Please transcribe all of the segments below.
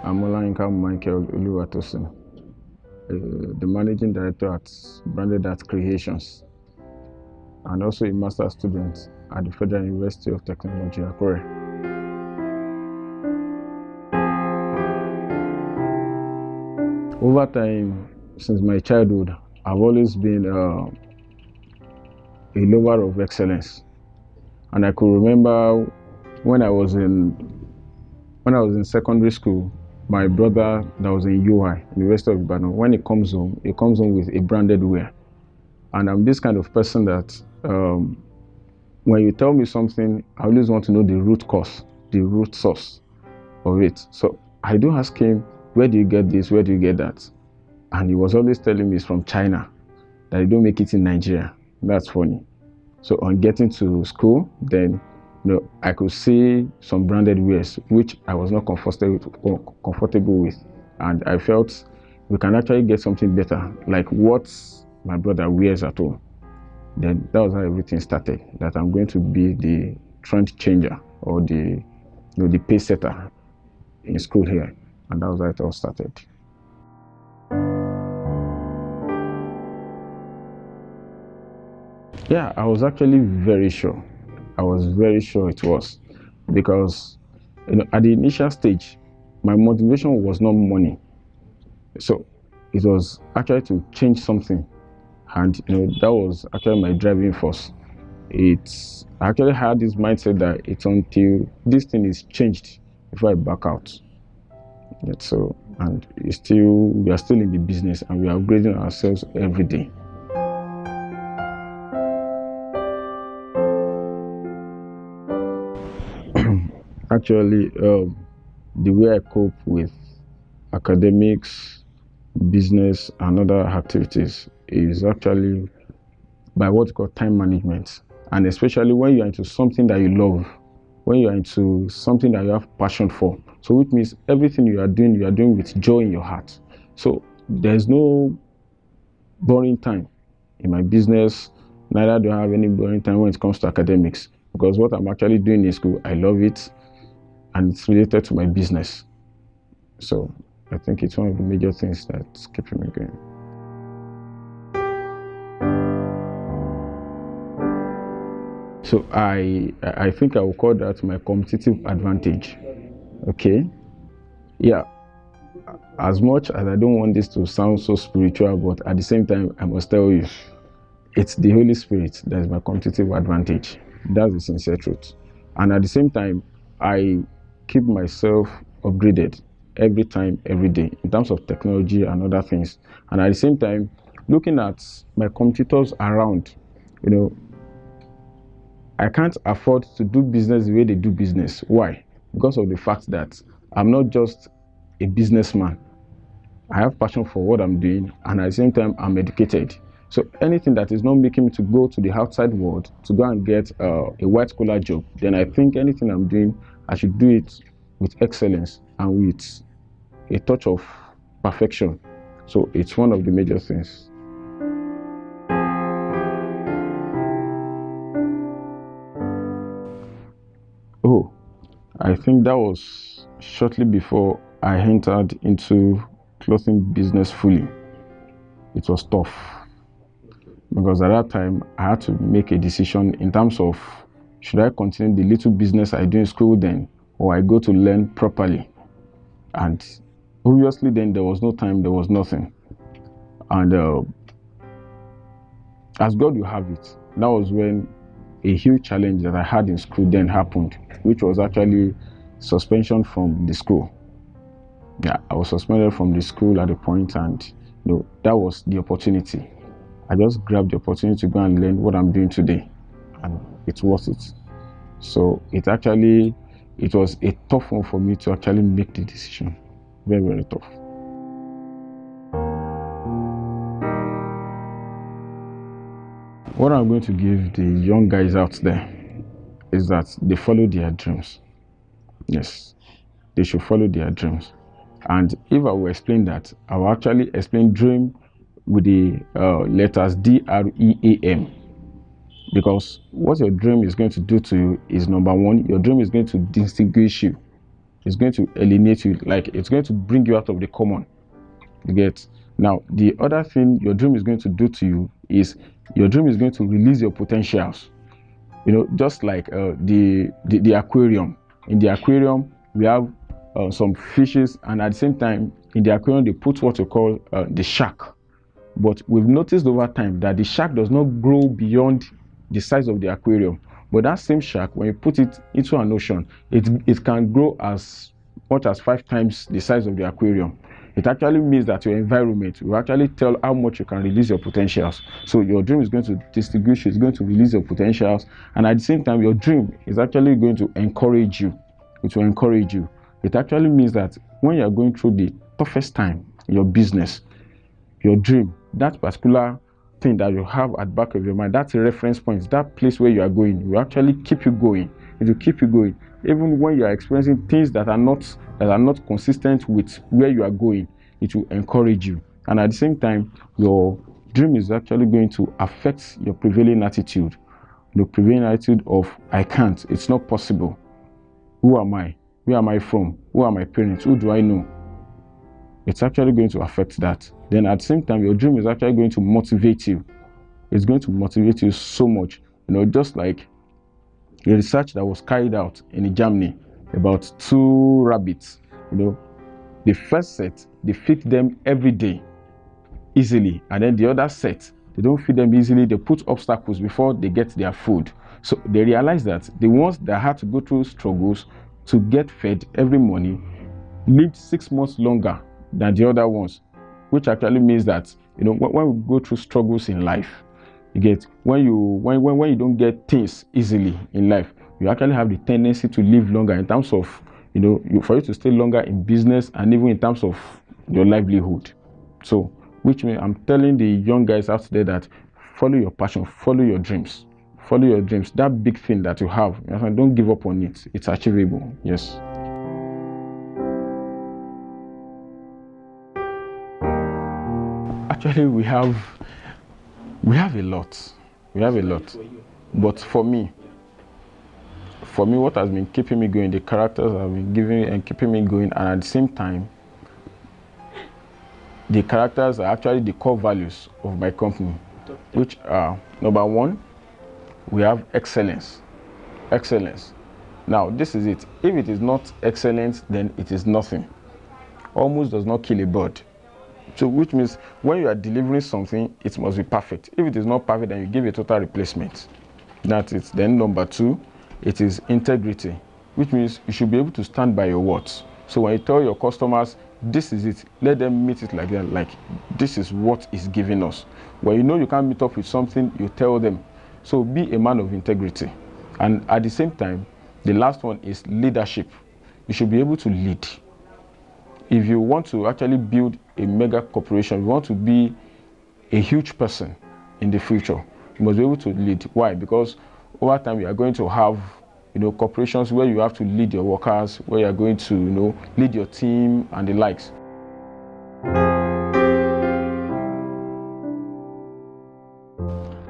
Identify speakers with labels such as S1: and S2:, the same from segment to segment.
S1: I'm Olayinka Michael, the managing director at Branded Art Creations, and also a master's student at the Federal University of Technology, Akure. Over time, since my childhood, I've always been a lover of excellence, and I could remember when I was in secondary school, my brother that was in UI, University of Ibadan, when he comes home with a branded wear. And I'm this kind of person that when you tell me something, I always want to know the root cause, the root source of it. So I do ask him, where do you get this? Where do you get that? And he was always telling me it's from China, that they don't make it in Nigeria. That's funny. So on getting to school, then I could see some branded wears which I was not comfortable with, and I felt we can actually get something better, like what my brother wears at home. Then that was how everything started, that I'm going to be the trend changer or the pace setter in school here, and that was how it all started. Yeah, I was actually very sure. I was very sure it was, because at the initial stage, my motivation was not money. So it was actually to change something, and that was actually my driving force. I actually had this mindset that it's until this thing is changed before I back out. So, and we are still in the business, and we are upgrading ourselves every day. Actually, the way I cope with academics, business, and other activities is actually by what's called time management. And especially when you're into something that you love, when you're into something that you have passion for. So which means everything you are doing with joy in your heart. So there's no boring time in my business, neither do I have any boring time when it comes to academics, because what I'm actually doing in school, I love it, and it's related to my business. So I think it's one of the major things that's keeping me going. So I think I will call that my competitive advantage. Okay. Yeah. As much as I don't want this to sound so spiritual, but at the same time, I must tell you, it's the Holy Spirit that is my competitive advantage. That's the sincere truth. And at the same time, I keep myself upgraded every time, every day, in terms of technology and other things. And at the same time, looking at my competitors around, I can't afford to do business the way they do business. Why? Because of the fact that I'm not just a businessman. I have passion for what I'm doing, and at the same time, I'm educated. So anything that is not making me to go to the outside world to go and get a white collar job, then I think anything I'm doing, I should do it with excellence and with a touch of perfection. So it's one of the major things. Oh, I think that was shortly before I entered into clothing business fully. It was tough, because at that time I had to make a decision in terms of, should I continue the little business I do in school then, or I go to learn properly? And obviously then there was no time, there was nothing. And as God will have it, that was when a huge challenge that I had in school then happened, which was actually suspension from the school. Yeah, I was suspended from the school at a point, and that was the opportunity. I just grabbed the opportunity to go and learn what I'm doing today, and it's worth it. So it was a tough one for me to actually make the decision. Very, very tough. What I'm going to give the young guys out there is that they follow their dreams. Yes, they should follow their dreams. And if I will explain that, I will actually explain dream with the letters DREAM. Because what your dream is going to do to you is, number one, your dream is going to distinguish you. It's going to alienate you, like it's going to bring you out of the common. You get? Now, the other thing your dream is going to do to you is your dream is going to release your potentials. You know, just like the aquarium. In the aquarium, we have some fishes, and at the same time, in the aquarium, they put what you call the shark. But we've noticed over time that the shark does not grow beyond the size of the aquarium. But that same shark, when you put it into an ocean, it can grow as much as 5 times the size of the aquarium. It actually means that your environment will actually tell how much you can release your potentials. So your dream is going to distinguish you, it's going to release your potentials, and at the same time, your dream is actually going to encourage you. It will encourage you. It actually means that when you are going through the toughest time in your business, your dream, that particular thing that you have at the back of your mind, that's a reference point, that place where you are going, will actually keep you going. It will keep you going. Even when you are experiencing things that are not consistent with where you are going, it will encourage you. And at the same time, your dream is actually going to affect your prevailing attitude. The prevailing attitude of I can't, it's not possible. Who am I? Where am I from? Who are my parents? Who do I know? It's actually going to affect that. Then at the same time, your dream is actually going to motivate you. It's going to motivate you so much. You know, just like a research that was carried out in Germany about 2 rabbits. You know, the first set, they feed them every day easily, and then the other set, they don't feed them easily. They put obstacles before they get their food. So they realized that the ones that had to go through struggles to get fed every morning lived 6 months longer than the other ones, which actually means that, you know, when we go through struggles in life, you get, when you don't get things easily in life, you actually have the tendency to live longer in terms of, you know, for you to stay longer in business and even in terms of your livelihood. So, which means I'm telling the young guys out there that follow your passion, follow your dreams, follow your dreams. That big thing that you have, don't give up on it. It's achievable. Yes. Actually, we have a lot. We have a lot. But for me, what has been keeping me going, the characters have been giving and keeping me going, and at the same time, the characters are actually the core values of my company, which are, number 1, we have excellence. Excellence. Now, this is it. If it is not excellent, then it is nothing. Almost does not kill a bird. So, which means when you are delivering something, it must be perfect. If it is not perfect, then you give a total replacement. That's it. Then number 2, it is integrity, which means you should be able to stand by your words. So when you tell your customers, this is it, let them meet it like that, like this is what is giving us. When you know you can't meet up with something, you tell them. So be a man of integrity. And at the same time, the last one is leadership. You should be able to lead. If you want to actually build a mega corporation, you want to be a huge person in the future, you must be able to lead. Why? Because over time, you are going to have, you know, corporations where you have to lead your workers, where you are going to, you know, lead your team and the likes.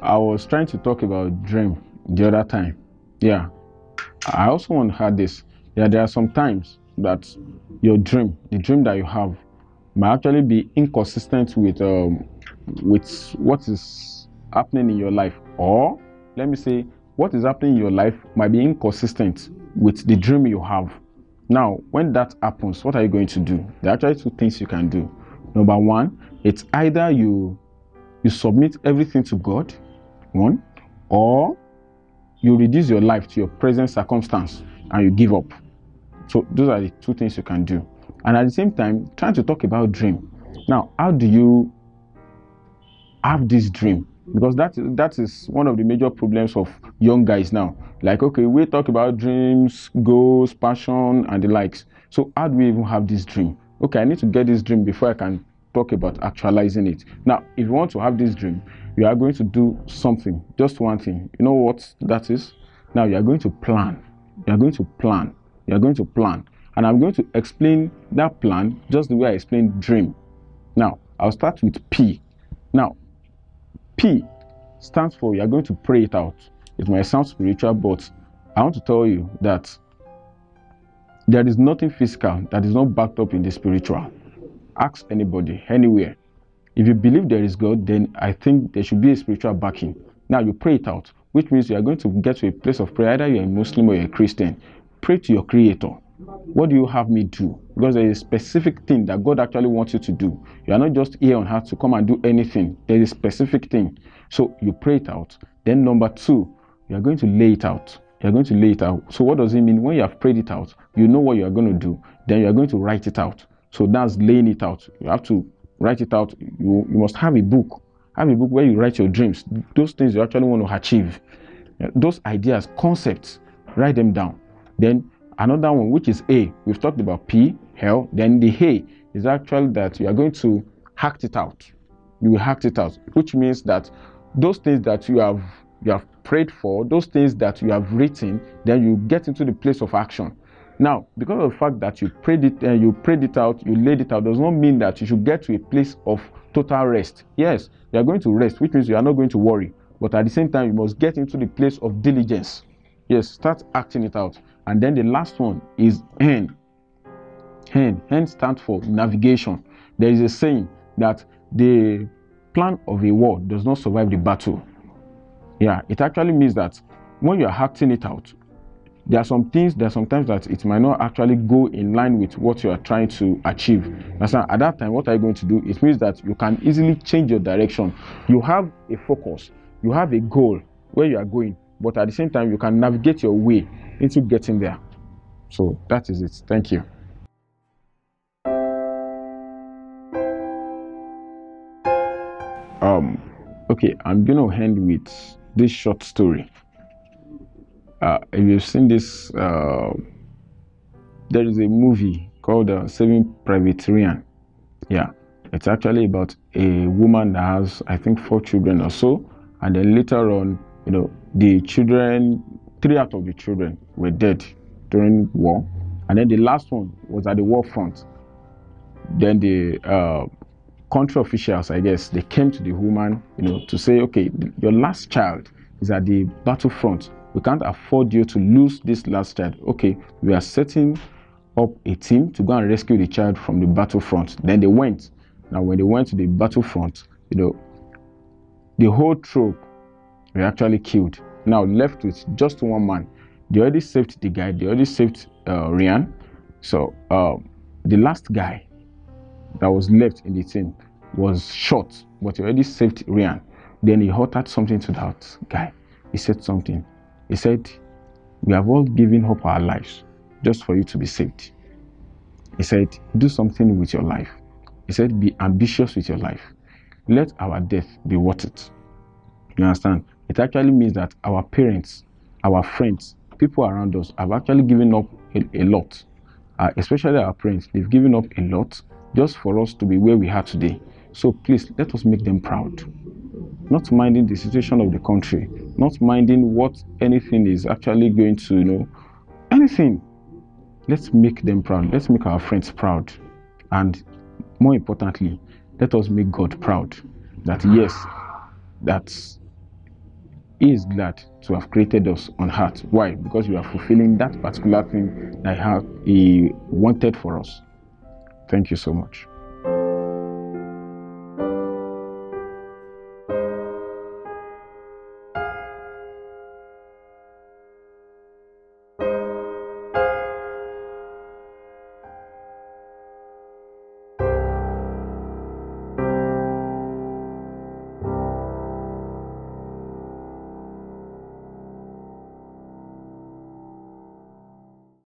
S1: I was trying to talk about dream the other time. Yeah, I also want to add this. Yeah, there are some times that your dream, the dream that you have, might actually be inconsistent with what is happening in your life, or let me say, what is happening in your life might be inconsistent with the dream you have. Now, when that happens, what are you going to do? There are actually 2 things you can do. Number 1, it's either you submit everything to God, 1, or you reduce your life to your present circumstance and you give up. So those are the 2 things you can do. And at the same time, trying to talk about dream. Now, how do you have this dream? Because that is one of the major problems of young guys now. Like, okay, we talk about dreams, goals, passion, and the likes. So how do we even have this dream? Okay, I need to get this dream before I can talk about actualizing it. Now, if you want to have this dream, you are going to do something, just one thing. You know what that is? Now, you are going to plan. You are going to plan. You are going to plan. And I'm going to explain that plan just the way I explained dream. Now, I'll start with P. Now, P stands for you are going to pray it out. It might sound spiritual, but I want to tell you that There is nothing physical that is not backed up in the spiritual. Ask anybody, anywhere. If you believe there is God, then I think there should be a spiritual backing. Now you pray it out, which means you are going to get to a place of prayer. Either you're a Muslim or you're a Christian. Pray to your Creator. What do you have me do? Because there is a specific thing that God actually wants you to do. You are not just here on earth to come and do anything. There is a specific thing. So you pray it out. Then number two, you are going to lay it out. You are going to lay it out. So what does it mean? When you have prayed it out, you know what you are going to do. Then you are going to write it out. So that's laying it out. You have to write it out. You must have a book. Have a book where you write your dreams. Those things you actually want to achieve. Those ideas, concepts, write them down. Then another one, which is A. We've talked about P, L. Then the A is actually that you are going to act it out. You will act it out, which means that those things that you have prayed for, those things that you have written, then you get into the place of action. Now, because of the fact that you prayed it out, you laid it out, does not mean that you should get to a place of total rest. Yes, you are going to rest, which means you are not going to worry. But at the same time, you must get into the place of diligence. Yes, start acting it out. And then the last one is N. N stands for navigation. There is a saying that the plan of a war does not survive the battle. Yeah, it actually means that when you are acting it out, there are sometimes that it might not actually go in line with what you are trying to achieve. At that time, what are you going to do? It means that you can easily change your direction. You have a focus, you have a goal where you are going, but at the same time, you can navigate your way into getting there. So that is it. Thank you. Okay, I'm going to end with this short story. If you've seen this, there is a movie called Saving Private Ryan. Yeah, it's actually about a woman that has, I think, 4 children or so, and then later on, the children, 3 out of the children were dead during war, and then the last one was at the war front. Then the country officials, I guess, they came to the woman, to say, okay, your last child is at the battlefront. We can't afford you to lose this last child. Okay, we are setting up a team to go and rescue the child from the battlefront. Then they went. Now, when they went to the battlefront, the whole troop were actually killed. Now, left with just one man. They already saved the guy. They already saved Ryan. So, the last guy that was left in the team was shot, but he already saved Ryan. Then he uttered something to that guy. He said something. He said, we have all given up our lives just for you to be saved. He said, do something with your life. He said, be ambitious with your life. Let our death be worth it. You understand? It actually means that our parents, our friends, people around us have actually given up a lot. Especially our parents, they've given up a lot just for us to be where we are today. So please, let us make them proud. Not minding the situation of the country, not minding what anything is actually going to, anything. Let's make them proud. Let's make our friends proud. And more importantly, let us make God proud. That yes, that He is glad to have created us on earth. Why? Because we are fulfilling that particular thing that He wanted for us. Thank you so much.